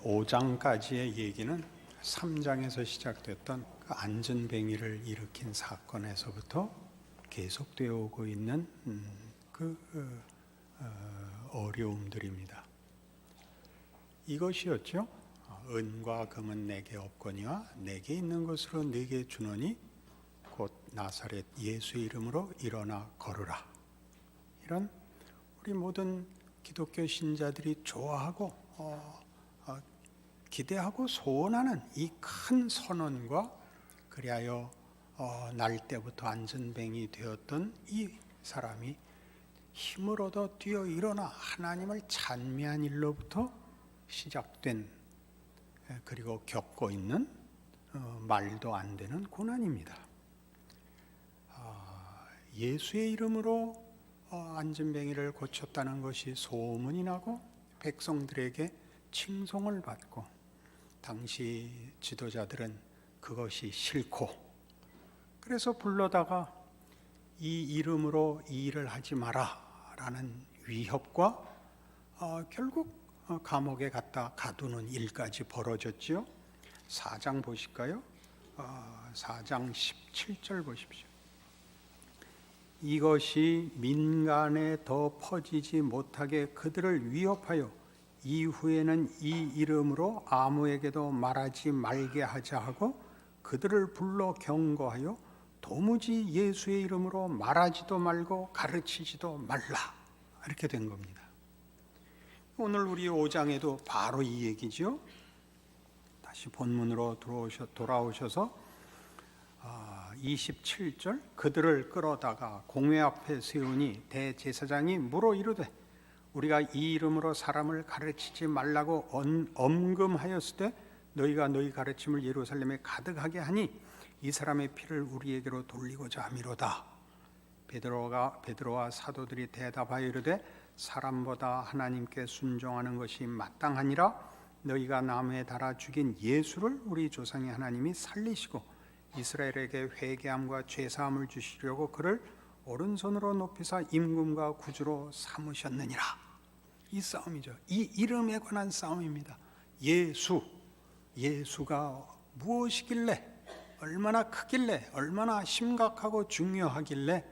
5장까지의 얘기는 3장에서 시작됐던 그 안전뱅이를 일으킨 사건에서부터 계속되어 오고 있는 어려움들입니다. 이것이었죠. 은과 금은 내게 없거니와 내게 있는 것으로 내게 주노니 곧 나사렛 예수의 이름으로 일어나 걸으라. 이런 우리 모든 기독교 신자들이 좋아하고 기대하고 소원하는 이 큰 선언과 그리하여 날 때부터 안전뱅이 되었던 이 사람이 힘을 얻어 뛰어 일어나 하나님을 찬미한 일로부터 시작된 그리고 겪고 있는 말도 안 되는 고난입니다. 예수의 이름으로 안전뱅이를 고쳤다는 것이 소문이 나고 백성들에게 칭송을 받고 당시 지도자들은 그것이 싫고 그래서 불러다가 이 이름으로 이 일을 하지 마라 라는 위협과 결국 감옥에 갖다 가두는 일까지 벌어졌죠. 4장 보실까요? 4장 17절 보십시오. 이것이 민간에 더 퍼지지 못하게 그들을 위협하여 이후에는 이 이름으로 아무에게도 말하지 말게 하자 하고 그들을 불러 경고하여 도무지 예수의 이름으로 말하지도 말고 가르치지도 말라. 이렇게 된 겁니다. 오늘 우리 5장에도 바로 이 얘기죠. 다시 본문으로 돌아오셔서 27절 그들을 끌어다가 공회 앞에 세우니 대제사장이 물어 이르되 우리가 이 이름으로 사람을 가르치지 말라고 엄금하였을 때 너희가 너희 가르침을 예루살렘에 가득하게 하니 이 사람의 피를 우리에게로 돌리고자 함이로다. 베드로와 사도들이 대답하여 이르되 사람보다 하나님께 순종하는 것이 마땅하니라. 너희가 나무에 달아 죽인 예수를 우리 조상의 하나님이 살리시고 이스라엘에게 회개함과 죄사함을 주시려고 그를 오른손으로 높이사 임금과 구주로 삼으셨느니라. 이 싸움이죠. 이 이름에 관한 싸움입니다. 예수가 무엇이길래, 얼마나 크길래, 얼마나 심각하고 중요하길래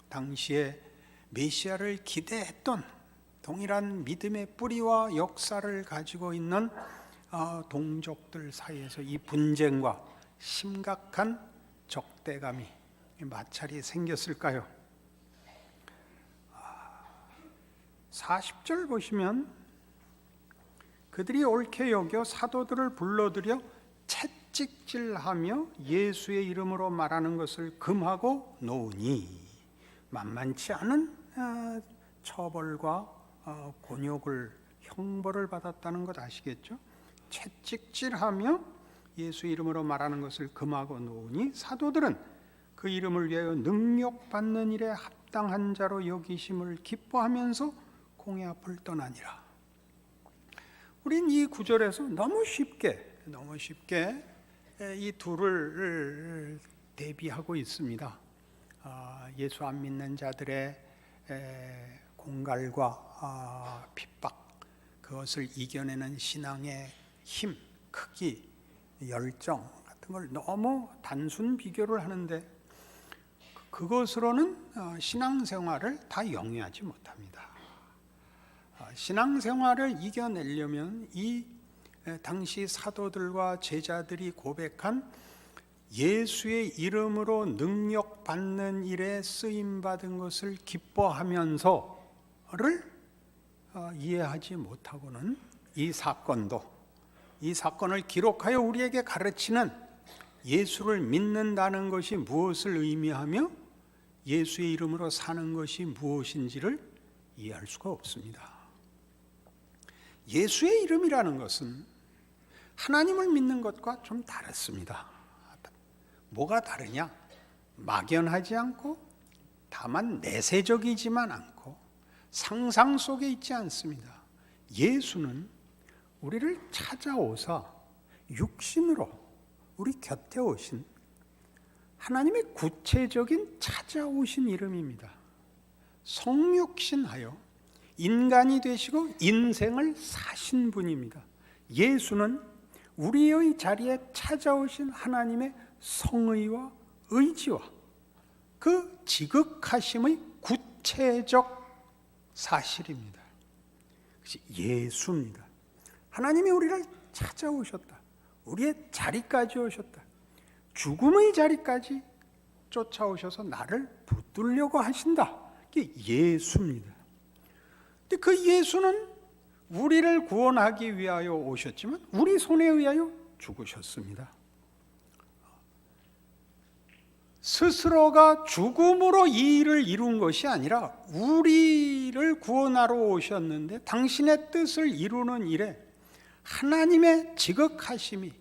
당시에 메시아를 기대했던 동일한 믿음의 뿌리와 역사를 가지고 있는 동족들 사이에서 이 분쟁과 심각한 적대감이 마찰이 생겼을까요? 40절 보시면 그들이 옳게 여겨 사도들을 불러들여 채찍질하며 예수의 이름으로 말하는 것을 금하고 놓으니 만만치 않은 처벌과 곤욕을 형벌을 받았다는 것 아시겠죠? 채찍질하며 예수 이름으로 말하는 것을 금하고 놓으니 사도들은 그 이름을 위하여 능력받는 일에 합당한 자로 여기심을 기뻐하면서 공회 앞을 떠나니라. 우린 이 구절에서 너무 쉽게 이 둘을 대비하고 있습니다. 예수 안 믿는 자들의 공갈과 핍박, 그것을 이겨내는 신앙의 힘, 크기, 열정 같은 걸 너무 단순 비교를 하는데 그것으로는 신앙생활을 다 영위하지 못합니다. 신앙생활을 이겨내려면 이 당시 사도들과 제자들이 고백한 예수의 이름으로 능력받는 일에 쓰임받은 것을 기뻐하면서를 이해하지 못하고는 이 사건을 기록하여 우리에게 가르치는 예수를 믿는다는 것이 무엇을 의미하며 예수의 이름으로 사는 것이 무엇인지를 이해할 수가 없습니다. 예수의 이름이라는 것은 하나님을 믿는 것과 좀 다릅니다. 뭐가 다르냐? 막연하지 않고 다만 내세적이지만 않고 상상 속에 있지 않습니다. 예수는 우리를 찾아오사 육신으로 우리 곁에 오신 하나님의 구체적인 찾아오신 이름입니다. 성육신하여 인간이 되시고 인생을 사신 분입니다. 예수는 우리의 자리에 찾아오신 하나님의 성의와 의지와 그 지극하심의 구체적 사실입니다. 그것이 예수입니다. 하나님이 우리를 찾아오셨다. 우리의 자리까지 오셨다. 죽음의 자리까지 쫓아오셔서 나를 붙들려고 하신다. 이게 예수입니다. 근데 그 예수는 우리를 구원하기 위하여 오셨지만 우리 손에 의하여 죽으셨습니다. 스스로가 죽음으로 이 일을 이룬 것이 아니라 우리를 구원하러 오셨는데 당신의 뜻을 이루는 일에 하나님의 지극하심이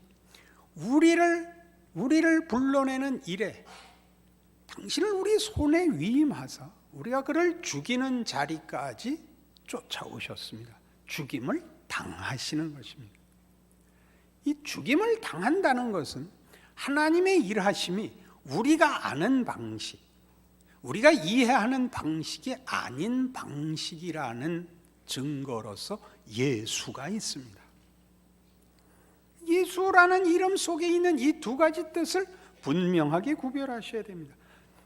우리를 불러내는 일에 당신을 우리 손에 위임하사 우리가 그를 죽이는 자리까지 쫓아오셨습니다. 죽임을 당하시는 것입니다. 이 죽임을 당한다는 것은 하나님의 일하심이 우리가 아는 방식, 우리가 이해하는 방식이 아닌 방식이라는 증거로서 예수가 있습니다. 예수라는 이름 속에 있는 이 두 가지 뜻을 분명하게 구별하셔야 됩니다.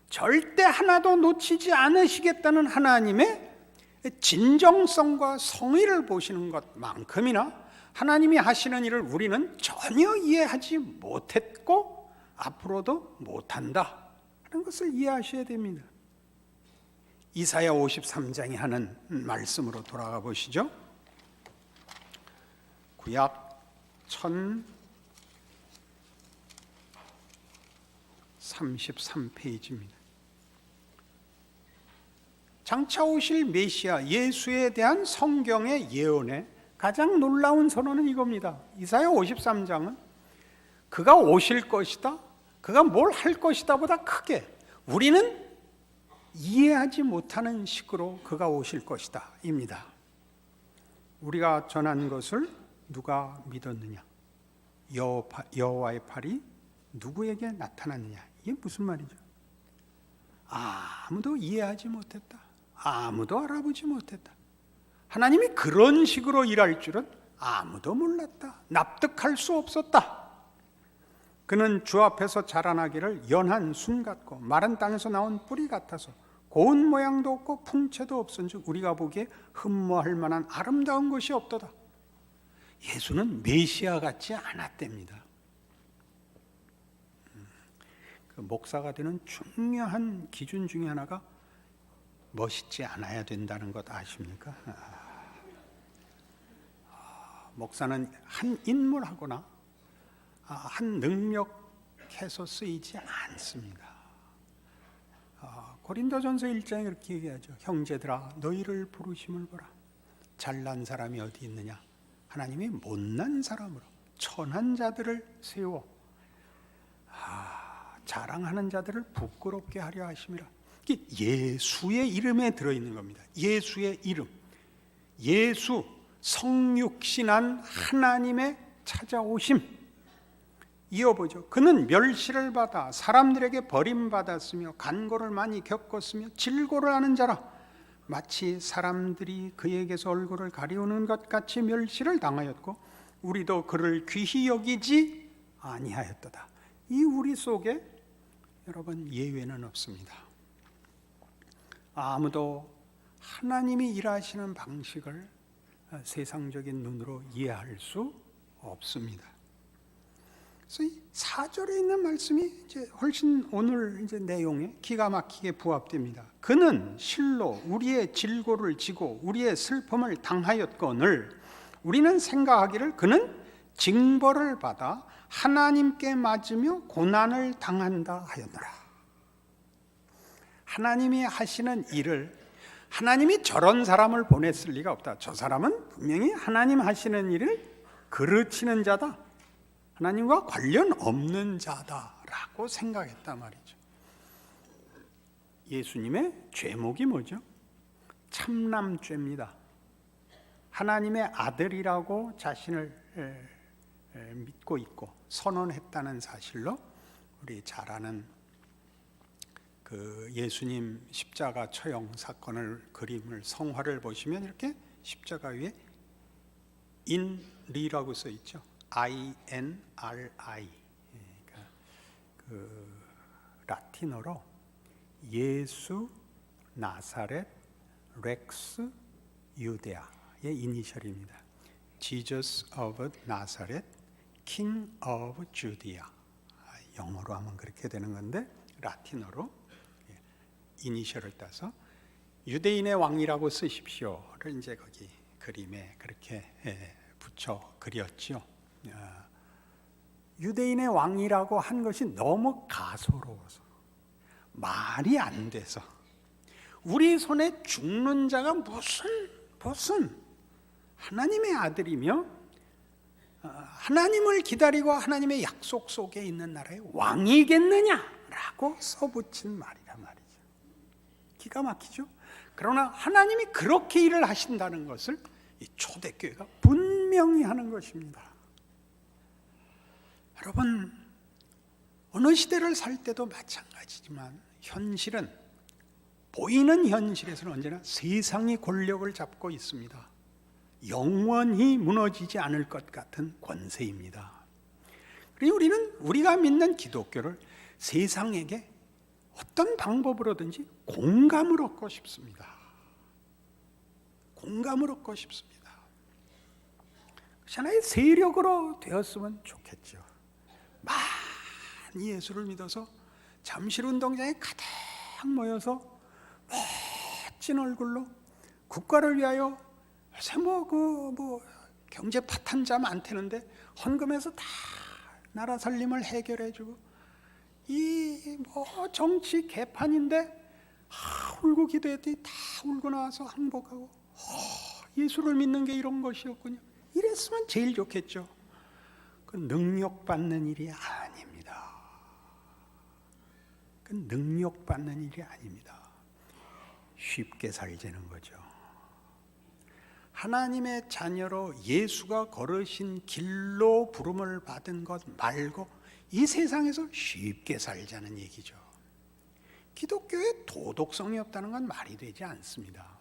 절대 하나도 놓치지 않으시겠다는 하나님의 진정성과 성의를 보시는 것만큼이나 하나님이 하시는 일을 우리는 전혀 이해하지 못했고 앞으로도 못한다 하는 것을 이해하셔야 됩니다. 이사야 53장이 하는 말씀으로 돌아가 보시죠. 구약 1033페이지입니다. 장차 오실 메시아 예수에 대한 성경의 예언의 가장 놀라운 선언은 이겁니다. 이사야 53장은 그가 오실 것이다, 그가 뭘 할 것이다 보다 크게 우리는 이해하지 못하는 식으로 그가 오실 것이다 입니다. 우리가 전한 것을 누가 믿었느냐? 여호와의 팔이 누구에게 나타났느냐? 이게 무슨 말이죠? 아무도 이해하지 못했다. 아무도 알아보지 못했다. 하나님이 그런 식으로 일할 줄은 아무도 몰랐다. 납득할 수 없었다. 그는 주 앞에서 자라나기를 연한 순 같고 마른 땅에서 나온 뿌리 같아서 고운 모양도 없고 풍채도 없은즉 우리가 보기에 흠모할 만한 아름다운 것이 없도다. 예수는 메시아 같지 않았답니다. 그 목사가 되는 중요한 기준 중에 하나가 멋있지 않아야 된다는 것 아십니까? 목사는 한 인물하거나 한 능력해서 쓰이지 않습니다. 고린도전서 1장에 이렇게 얘기하죠. 형제들아 너희를 부르심을 보라. 잘난 사람이 어디 있느냐? 하나님이 못난 사람으로 천한 자들을 세워 자랑하는 자들을 부끄럽게 하려 하심이라. 이게 예수의 이름에 들어있는 겁니다. 예수의 이름, 예수 성육신한 하나님의 찾아오심. 이어보죠. 그는 멸시를 받아 사람들에게 버림받았으며 간고를 많이 겪었으며 질고를 하는 자라. 마치 사람들이 그에게서 얼굴을 가리우는 것 같이 멸시를 당하였고 우리도 그를 귀히 여기지 아니하였도다. 이 우리 속에 여러분 예외는 없습니다. 아무도 하나님이 일하시는 방식을 세상적인 눈으로 이해할 수 없습니다. 그래서 이 4절에 있는 말씀이 이제 훨씬 오늘 이제 내용에 기가 막히게 부합됩니다. 그는 실로 우리의 질고를 지고 우리의 슬픔을 당하였거늘 우리는 생각하기를 그는 징벌을 받아 하나님께 맞으며 고난을 당한다 하였노라. 하나님이 하시는 일을 하나님이 저런 사람을 보냈을 리가 없다. 저 사람은 분명히 하나님 하시는 일을 그르치는 자다. 하나님과 관련 없는 자다라고 생각했단 말이죠. 예수님의 죄목이 뭐죠? 참남죄입니다. 하나님의 아들이라고 자신을 믿고 있고 선언했다는 사실로 우리 잘 아는 그 예수님 십자가 처형 사건을 그림을 성화를 보시면 이렇게 십자가 위에 인 리라고 써 있죠. INRI. 그러니까 그 라틴어로 예수 나사렛 렉스 유데아의 이니셜입니다. Jesus of Nazareth, King of Judea. 영어로 하면 그렇게 되는 건데 라틴어로 이니셜을 따서 유대인의 왕이라고 쓰십시오를 이제 거기 그림에 그렇게 붙여 그렸죠. 유대인의 왕이라고 한 것이 너무 가소로워서 말이 안 돼서 우리 손에 죽는 자가 무슨 하나님의 아들이며 하나님을 기다리고 하나님의 약속 속에 있는 나라의 왕이겠느냐라고 써붙인 말이란 말이죠. 기가 막히죠. 그러나 하나님이 그렇게 일을 하신다는 것을 이 초대교회가 분명히 하는 것입니다. 여러분, 어느 시대를 살 때도 마찬가지지만 현실은, 보이는 현실에서는 언제나 세상이 권력을 잡고 있습니다. 영원히 무너지지 않을 것 같은 권세입니다. 그리고 우리가 믿는 기독교를 세상에게 어떤 방법으로든지 공감을 얻고 싶습니다. 공감을 얻고 싶습니다. 하나의 세력으로 되었으면 좋겠죠. 많이 예수를 믿어서 잠실 운동장에 가득 모여서 멋진 얼굴로 국가를 위하여 요새 경제 파탄자 많다는데 헌금해서 다 나라 살림을 해결해주고 정치 개판인데 울고 기도했더니 다 울고 나와서 항복하고 예수를 믿는 게 이런 것이었군요. 이랬으면 제일 좋겠죠. 그 능력받는 일이 아닙니다. 그 능력받는 일이 아닙니다. 쉽게 살자는 거죠. 하나님의 자녀로 예수가 걸으신 길로 부름을 받은 것 말고 이 세상에서 쉽게 살자는 얘기죠. 기독교에 도덕성이 없다는 건 말이 되지 않습니다.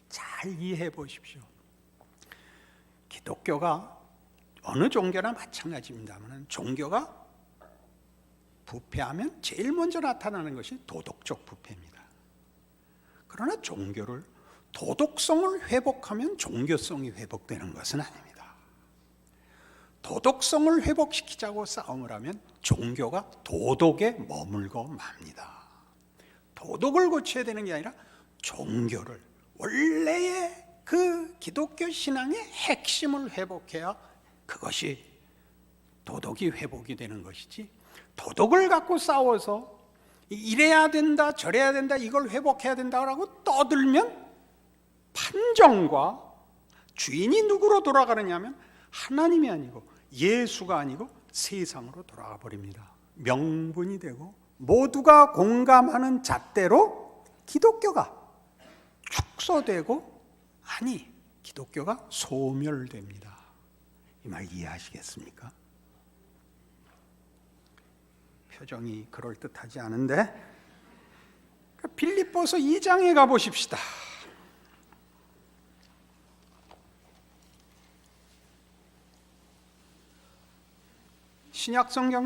잘 이해해 보십시오. 기독교가 어느 종교나 마찬가지입니다만 종교가 부패하면 제일 먼저 나타나는 것이 도덕적 부패입니다. 그러나 종교를 도덕성을 회복하면 종교성이 회복되는 것은 아닙니다. 도덕성을 회복시키자고 싸움을 하면 종교가 도덕에 머물고 맙니다. 도덕을 고쳐야 되는 게 아니라 종교를, 원래의 그 기독교 신앙의 핵심을 회복해야 그것이 도덕이 회복이 되는 것이지, 도덕을 갖고 싸워서 이래야 된다 저래야 된다 이걸 회복해야 된다라고 떠들면 판정과 주인이 누구로 돌아가느냐 하면 하나님이 아니고 예수가 아니고 세상으로 돌아가 버립니다. 명분이 되고 모두가 공감하는 잣대로 기독교가 축소되고, 아니 기독교가 소멸됩니다. 이 말 이해하시겠습니까? 표정이 그럴듯하지 않은데 빌립보서 2장에 가보십시다. 신약성경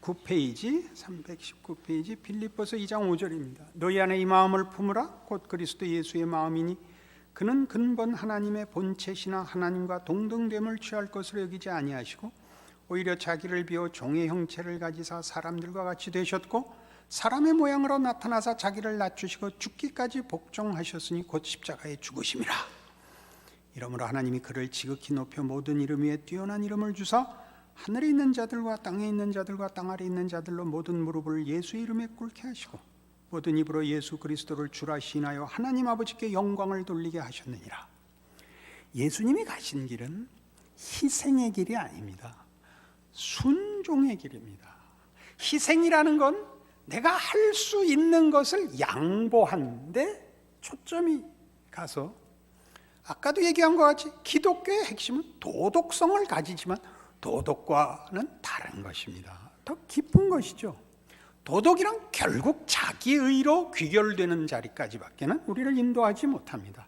319페이지 빌립보서 2장 5절입니다. 너희 안에 이 마음을 품으라. 곧 그리스도 예수의 마음이니 그는 근본 하나님의 본체시나 하나님과 동등됨을 취할 것으로 여기지 아니하시고 오히려 자기를 비워 종의 형체를 가지사 사람들과 같이 되셨고 사람의 모양으로 나타나사 자기를 낮추시고 죽기까지 복종하셨으니 곧 십자가에 죽으심이라. 이러므로 하나님이 그를 지극히 높여 모든 이름 위에 뛰어난 이름을 주사 하늘에 있는 자들과 땅에 있는 자들과 땅 아래 있는 자들로 모든 무릎을 예수의 이름에 꿇게 하시고 모든 입으로 예수 그리스도를 주라 시인하여 하나님 아버지께 영광을 돌리게 하셨느니라. 예수님이 가신 길은 희생의 길이 아닙니다. 순종의 길입니다. 희생이라는 건 내가 할 수 있는 것을 양보하는데 초점이 가서, 아까도 얘기한 것 같이 기독교의 핵심은 도덕성을 가지지만 도덕과는 다른 것입니다. 더 깊은 것이죠. 도덕이란 결국 자기의로 귀결되는 자리까지밖에는 우리를 인도하지 못합니다.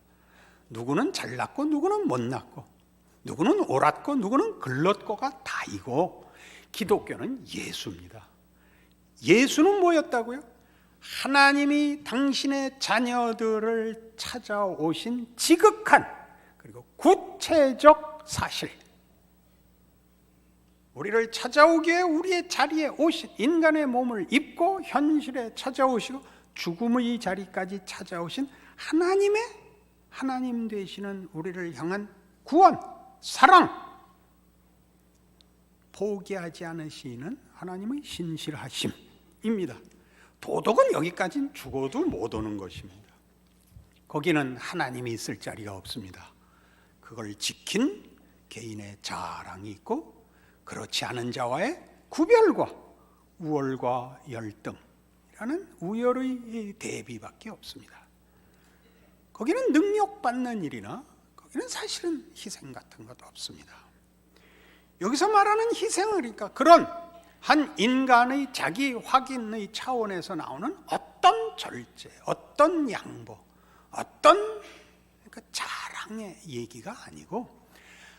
누구는 잘났고 누구는 못났고, 누구는 옳았고 누구는 글렀고가 다이고, 기독교는 예수입니다. 예수는 뭐였다고요? 하나님이 당신의 자녀들을 찾아오신 지극한 그리고 구체적 사실, 우리를 찾아오기에 우리의 자리에 오신, 인간의 몸을 입고 현실에 찾아오시고 죽음의 자리까지 찾아오신 하나님 되시는 우리를 향한 구원, 사랑, 포기하지 않으시는 하나님의 신실하심입니다. 도덕은 여기까지는 죽어도 못 오는 것입니다. 거기는 하나님이 있을 자리가 없습니다. 그걸 지킨 개인의 자랑이 있고, 그렇지 않은 자와의 구별과 우월과 열등이라는 우열의 대비밖에 없습니다. 거기는 능력받는 일이나 거기는 사실은 희생 같은 것도 없습니다. 여기서 말하는 희생은 그러니까 그런 한 인간의 자기 확인의 차원에서 나오는 어떤 절제, 어떤 양보, 어떤 자랑의 얘기가 아니고,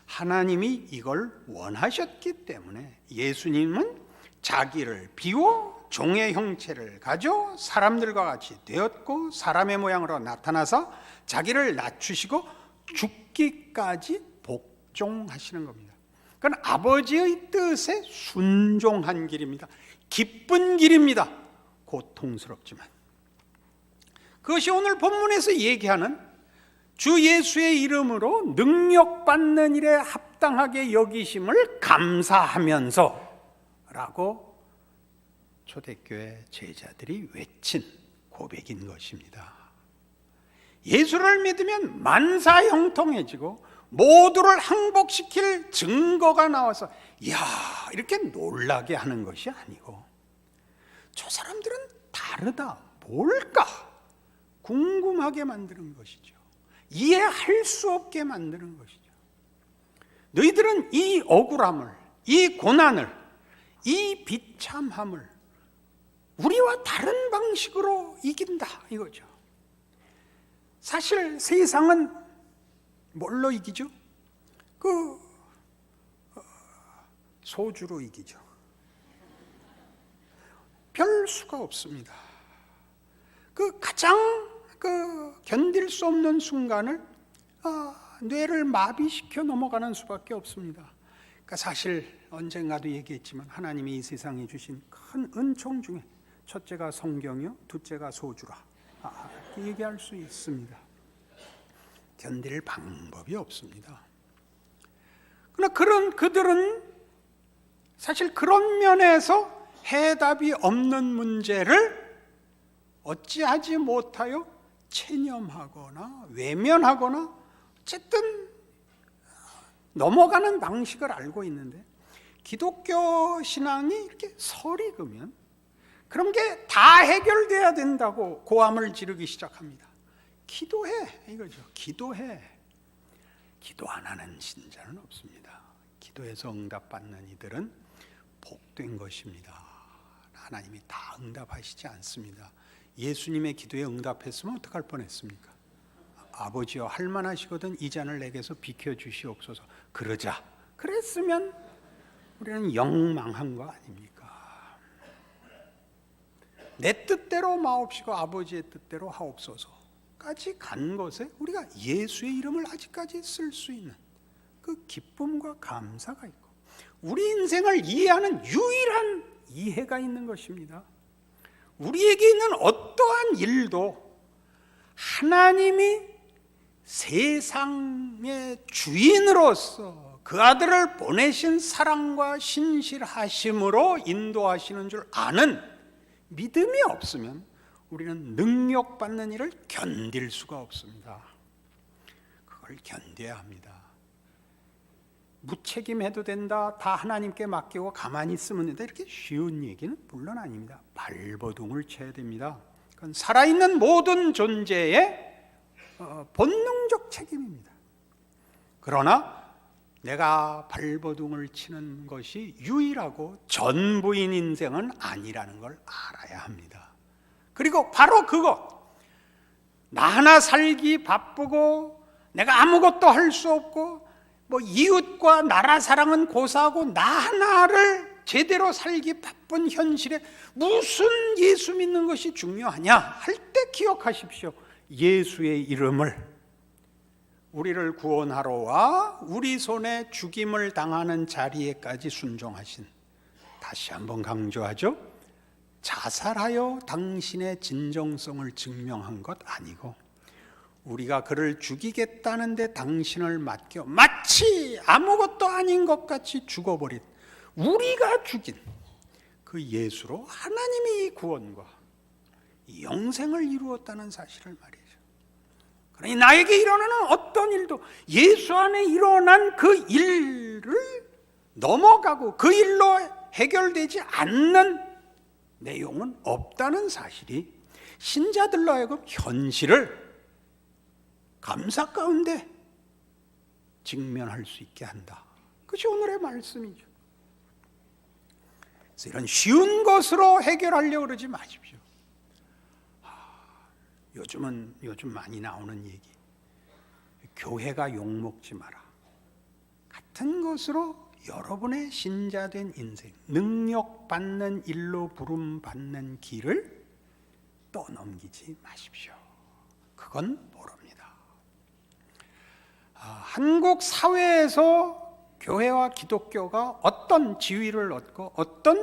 하나님이 이걸 원하셨기 때문에 예수님은 자기를 비워 종의 형체를 가져 사람들과 같이 되었고, 사람의 모양으로 나타나서 자기를 낮추시고 죽기까지 복종하시는 겁니다. 그건 아버지의 뜻에 순종한 길입니다. 기쁜 길입니다. 고통스럽지만. 그것이 오늘 본문에서 얘기하는 주 예수의 이름으로 능력받는 일에 합당하게 여기심을 감사하면서 라고 초대교회 제자들이 외친 고백인 것입니다. 예수를 믿으면 만사 형통해지고 모두를 항복시킬 증거가 나와서 이야 이렇게 놀라게 하는 것이 아니고, 저 사람들은 다르다, 뭘까 궁금하게 만드는 것이죠. 이해할 수 없게 만드는 것이죠. 너희들은 이 억울함을, 이 고난을, 이 비참함을 우리와 다른 방식으로 이긴다 이거죠. 사실 세상은 뭘로 이기죠? 소주로 이기죠. 별 수가 없습니다. 가장 견딜 수 없는 순간을 뇌를 마비시켜 넘어가는 수밖에 없습니다. 사실 언젠가도 얘기했지만 하나님이 이 세상에 주신 큰 은총 중에 첫째가 성경이요, 둘째가 소주라, 이렇게 얘기할 수 있습니다. 견딜 방법이 없습니다. 그러나 그들은 사실 그런 면에서 해답이 없는 문제를 어찌하지 못하여 체념하거나 외면하거나 어쨌든 넘어가는 방식을 알고 있는데, 기독교 신앙이 이렇게 설익으면 그런 게 다 해결돼야 된다고 고함을 지르기 시작합니다. 기도해 이거죠. 기도해. 기도 안 하는 신자는 없습니다. 기도해서 응답받는 이들은 복된 것입니다. 하나님이 다 응답하시지 않습니다. 예수님의 기도에 응답했으면 어떡할 뻔했습니까? 아버지여 할만하시거든 이 잔을 내게서 비켜주시옵소서 그러자. 그랬으면 우리는 영망한 거 아닙니까? 내 뜻대로 마옵시고 아버지의 뜻대로 하옵소서까지 간 것에 우리가 예수의 이름을 아직까지 쓸 수 있는 그 기쁨과 감사가 있고, 우리 인생을 이해하는 유일한 이해가 있는 것입니다. 우리에게 있는 어떠한 일도 하나님이 세상의 주인으로서 그 아들을 보내신 사랑과 신실하심으로 인도하시는 줄 아는 믿음이 없으면 우리는 능력받는 일을 견딜 수가 없습니다. 그걸 견뎌야 합니다. 무책임해도 된다, 다 하나님께 맡기고 가만히 있으면 된다, 이렇게 쉬운 얘기는 물론 아닙니다. 발버둥을 쳐야 됩니다. 그건 살아있는 모든 존재의 본능적 책임입니다. 그러나 내가 발버둥을 치는 것이 유일하고 전부인 인생은 아니라는 걸 알아야 합니다. 그리고 바로 그것, 나 하나 살기 바쁘고 내가 아무것도 할 수 없고 이웃과 나라 사랑은 고사하고 나 하나를 제대로 살기 바쁜 현실에 무슨 예수 믿는 것이 중요하냐 할 때 기억하십시오. 예수의 이름을, 우리를 구원하러 와 우리 손에 죽임을 당하는 자리에까지 순종하신, 다시 한번 강조하죠, 자살하여 당신의 진정성을 증명한 것 아니고 우리가 그를 죽이겠다는데 당신을 맡겨 마치 아무것도 아닌 것 같이 죽어버린, 우리가 죽인 그 예수로 하나님이 이 구원과 이 영생을 이루었다는 사실을 말이죠. 그러니 나에게 일어나는 어떤 일도 예수 안에 일어난 그 일을 넘어가고 그 일로 해결되지 않는 내용은 없다는 사실이 신자들로 하여금 현실을 감사 가운데 직면할 수 있게 한다. 그것이 오늘의 말씀이죠. 그래서 이런 쉬운 것으로 해결하려고 그러지 마십시오. 요즘 많이 나오는 얘기, 교회가 욕먹지 마라. 같은 것으로 여러분의 신자된 인생, 능력받는 일로 부름받는 길을 떠넘기지 마십시오. 그건 모릅니다. 한국 사회에서 교회와 기독교가 어떤 지위를 얻고 어떤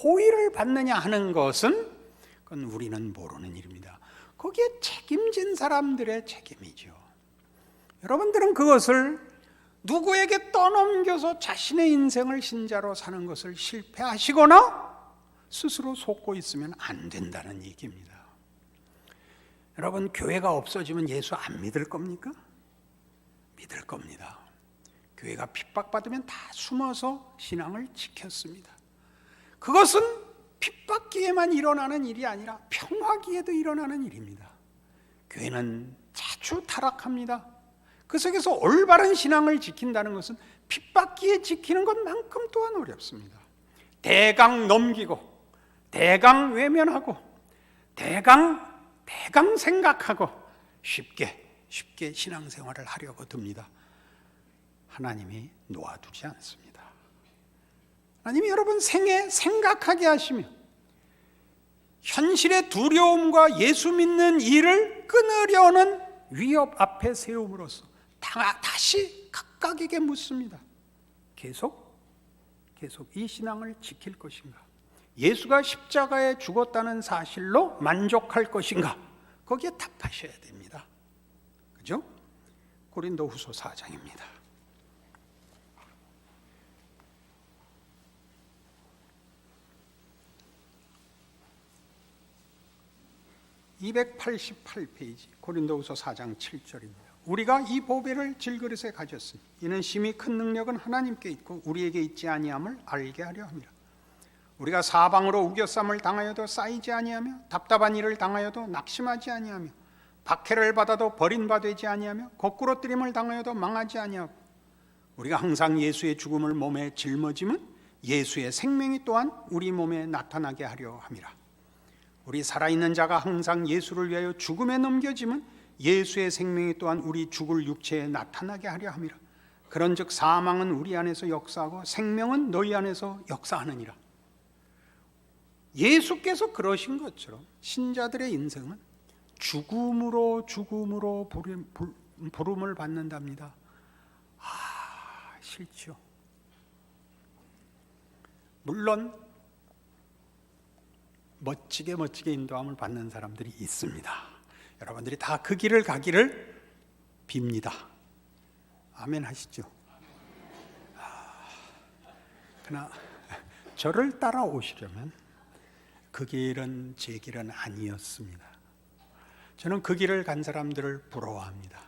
호의를 받느냐 하는 것은 그건 우리는 모르는 일입니다. 거기에 책임진 사람들의 책임이죠. 여러분들은 그것을 누구에게 떠넘겨서 자신의 인생을 신자로 사는 것을 실패하시거나 스스로 속고 있으면 안 된다는 얘기입니다. 여러분, 교회가 없어지면 예수 안 믿을 겁니까? 믿을 겁니다. 교회가 핍박받으면 다 숨어서 신앙을 지켰습니다. 그것은 핍박기에만 일어나는 일이 아니라 평화기에도 일어나는 일입니다. 교회는 자주 타락합니다. 그 속에서 올바른 신앙을 지킨다는 것은 핍박기에 지키는 것만큼 또한 어렵습니다. 대강 넘기고 대강 외면하고 대강 생각하고 쉽게 신앙생활을 하려고 듭니다. 하나님이 놓아두지 않습니다. 하나님이 여러분 생에 생각하게 하시며 현실의 두려움과 예수 믿는 일을 끊으려는 위협 앞에 세움으로써 다시 각각에게 묻습니다. 계속 이 신앙을 지킬 것인가? 예수가 십자가에 죽었다는 사실로 만족할 것인가? 거기에 답하셔야 됩니다. 그죠? 고린도후서 4장입니다. 288페이지 고린도후서 4장 7절입니다. 우리가 이 보배를 질그릇에 가졌으니 이는 심히 큰 능력은 하나님께 있고 우리에게 있지 아니함을 알게 하려 함이라. 우리가 사방으로 우겨쌈을 당하여도 쌓이지 아니하며 답답한 일을 당하여도 낙심하지 아니하며 박해를 받아도 버림바 되지 아니하며 거꾸로 뜨림을 당하여도 망하지 아니하고 우리가 항상 예수의 죽음을 몸에 짊어짐은 예수의 생명이 또한 우리 몸에 나타나게 하려 함이라. 우리 살아있는 자가 항상 예수를 위하여 죽음에 넘겨짐은 예수의 생명이 또한 우리 죽을 육체에 나타나게 하려 함이라. 그런즉 사망은 우리 안에서 역사하고 생명은 너희 안에서 역사하느니라. 예수께서 그러신 것처럼 신자들의 인생은 죽음으로 부름을 받는답니다. 싫죠. 물론 멋지게 인도함을 받는 사람들이 있습니다. 여러분들이 다 그 길을 가기를 빕니다. 아멘 하시죠. 그러나 저를 따라오시려면 그 길은 제 길은 아니었습니다. 저는 그 길을 간 사람들을 부러워합니다.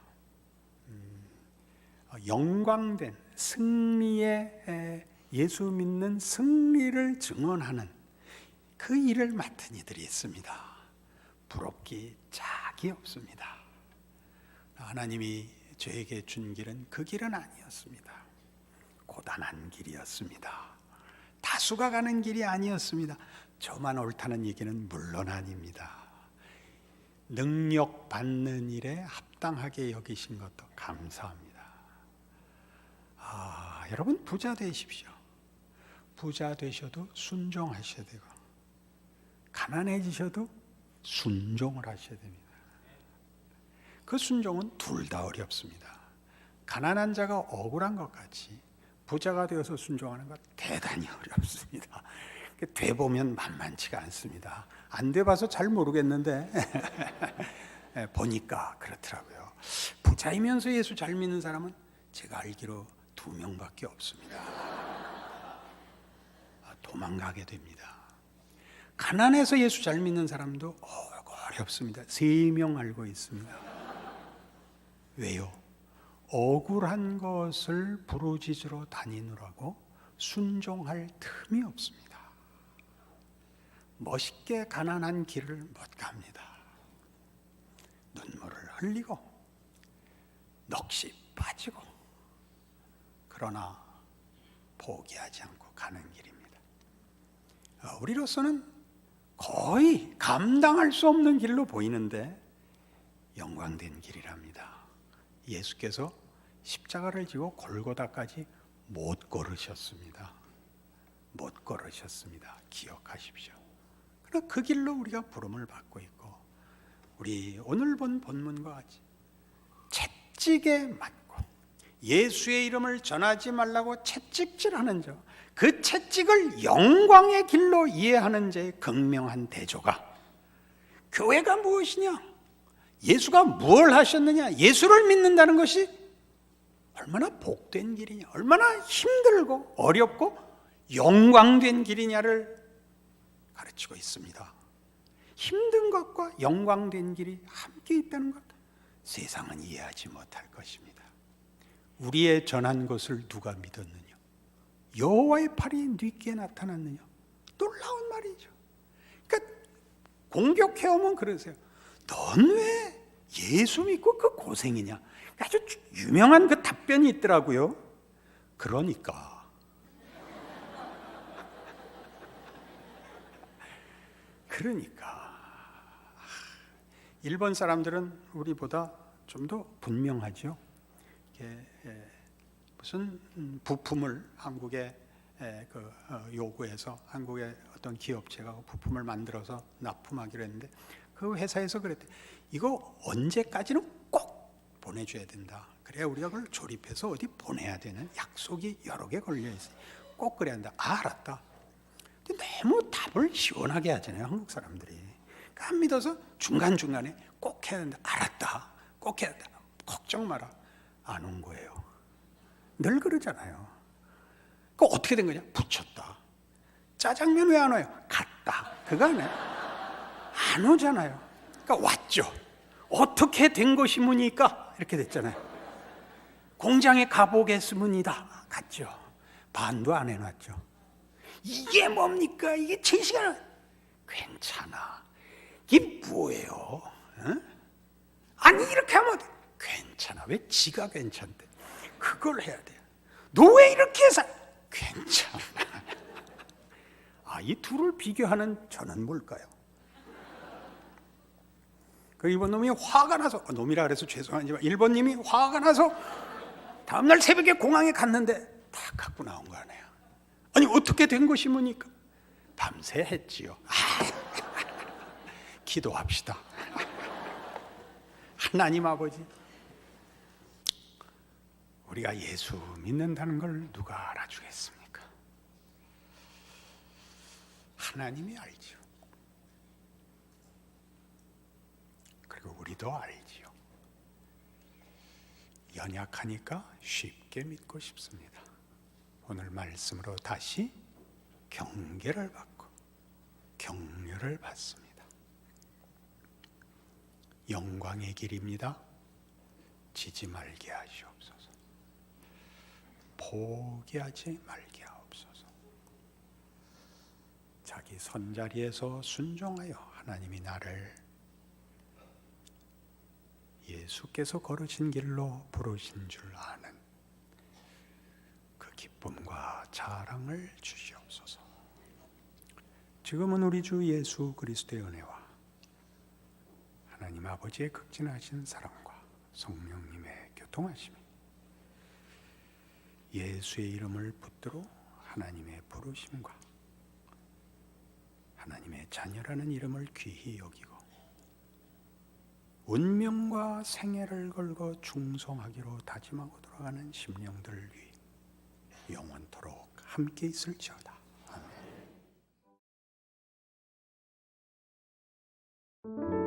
영광된 승리의 예수 믿는 승리를 증언하는 그 일을 맡은 이들이 있습니다. 부럽기 짝이 없습니다. 하나님이 저에게 준 길은 그 길은 아니었습니다. 고단한 길이었습니다. 다수가 가는 길이 아니었습니다. 저만 옳다는 얘기는 물론 아닙니다. 능력 받는 일에 합당하게 여기신 것도 감사합니다. 여러분 부자 되십시오. 부자 되셔도 순종하셔야 되고, 가난해지셔도 순종을 하셔야 됩니다. 그 순종은 둘 다 어렵습니다. 가난한 자가 억울한 것 같이 부자가 되어서 순종하는 것 대단히 어렵습니다. 돼보면 만만치가 않습니다. 안 돼봐서 잘 모르겠는데 보니까 그렇더라고요. 부자이면서 예수 잘 믿는 사람은 제가 알기로 2명밖에 없습니다. 도망가게 됩니다. 가난해서 예수 잘 믿는 사람도 어렵습니다. 3명 알고 있습니다. 왜요? 억울한 것을 부르짖으러 다니느라고 순종할 틈이 없습니다. 멋있게 가난한 길을 못 갑니다. 눈물을 흘리고 넋이 빠지고, 그러나 포기하지 않고 가는 길입니다. 우리로서는 거의 감당할 수 없는 길로 보이는데 영광된 길이랍니다. 예수께서 십자가를 지고 골고다까지 못 걸으셨습니다. 못 걸으셨습니다. 기억하십시오. 그러나 그 길로 우리가 부름을 받고 있고, 우리 오늘 본 본문과 같이 채찍에 맞고 예수의 이름을 전하지 말라고 채찍질하는 자, 그 채찍을 영광의 길로 이해하는 자의 극명한 대조가, 교회가 무엇이냐, 예수가 무엇을 하셨느냐, 예수를 믿는다는 것이 얼마나 복된 길이냐, 얼마나 힘들고 어렵고 영광된 길이냐를 가르치고 있습니다. 힘든 것과 영광된 길이 함께 있다는 것, 세상은 이해하지 못할 것입니다. 우리의 전한 것을 누가 믿었느냐? 여호와의 팔이 네게 나타났느냐? 놀라운 말이죠. 그러니까 공격해오면 그러세요. 넌 왜 예수 믿고 그 고생이냐? 아주 유명한 그 답변이 있더라고요. 그러니까 일본 사람들은 우리보다 좀 더 분명하죠. 무슨 부품을 한국에 요구해서 한국의 어떤 기업체가 부품을 만들어서 납품하기로 했는데, 그 회사에서 그랬대. 이거 언제까지는 꼭 보내줘야 된다. 그래야 우리가 그걸 조립해서 어디 보내야 되는 약속이 여러 개 걸려 있어요. 꼭 그래야 한다. 알았다. 근데 너무 답을 시원하게 하잖아요, 한국 사람들이. 그러니까 안 믿어서 중간중간에 꼭 해야 된다. 알았다. 꼭 해야 된다. 걱정 마라. 안 온 거예요. 늘 그러잖아요. 그 어떻게 된 거냐? 붙였다. 짜장면 왜 안 와요? 갔다. 그거 아니에요? 안 오잖아요. 그러니까 왔죠. 어떻게 된 것이무니까? 이렇게 됐잖아요. 공장에 가보겠습니다. 갔죠. 반도 안 해놨죠. 이게 뭡니까? 이게 제 시간. 괜찮아. 이게 뭐예요? 응? 아니 이렇게 하면 괜찮아. 왜 지가 괜찮대? 그걸 해야 돼. 너 왜 이렇게 해서? 괜찮아. 이 둘을 비교하는 저는 뭘까요? 그 일본 놈이 화가 나서, 놈이라 그래서 죄송하지만 일본님이 화가 나서 다음날 새벽에 공항에 갔는데 다 갖고 나온 거 아니에요. 아니 어떻게 된 것이무니까? 밤새 했지요. 기도합시다. 하나님 아버지, 우리가 예수 믿는다는 걸 누가 알아주겠습니까? 하나님이 알지요. 그리고 우리도 알지요. 연약하니까 쉽게 믿고 싶습니다. 오늘 말씀으로 다시 경계를 받고 격려를 받습니다. 영광의 길입니다. 지지 말게 하시옵소서. 포기하지 말게 하옵소서. 자기 선자리에서 순종하여 하나님이 나를 예수께서 걸으신 길로 부르신 줄 아는 그 기쁨과 자랑을 주시옵소서. 지금은 우리 주 예수 그리스도의 은혜와 하나님 아버지의 극진하신 사랑과 성령님의 교통하심이 예수의 이름을 붙들어 하나님의 부르심과 하나님의 자녀라는 이름을 귀히 여기고 운명과 생애를 걸고 충성하기로 다짐하고 돌아가는 심령들을 위해 영원토록 함께 있을지어다. 아멘.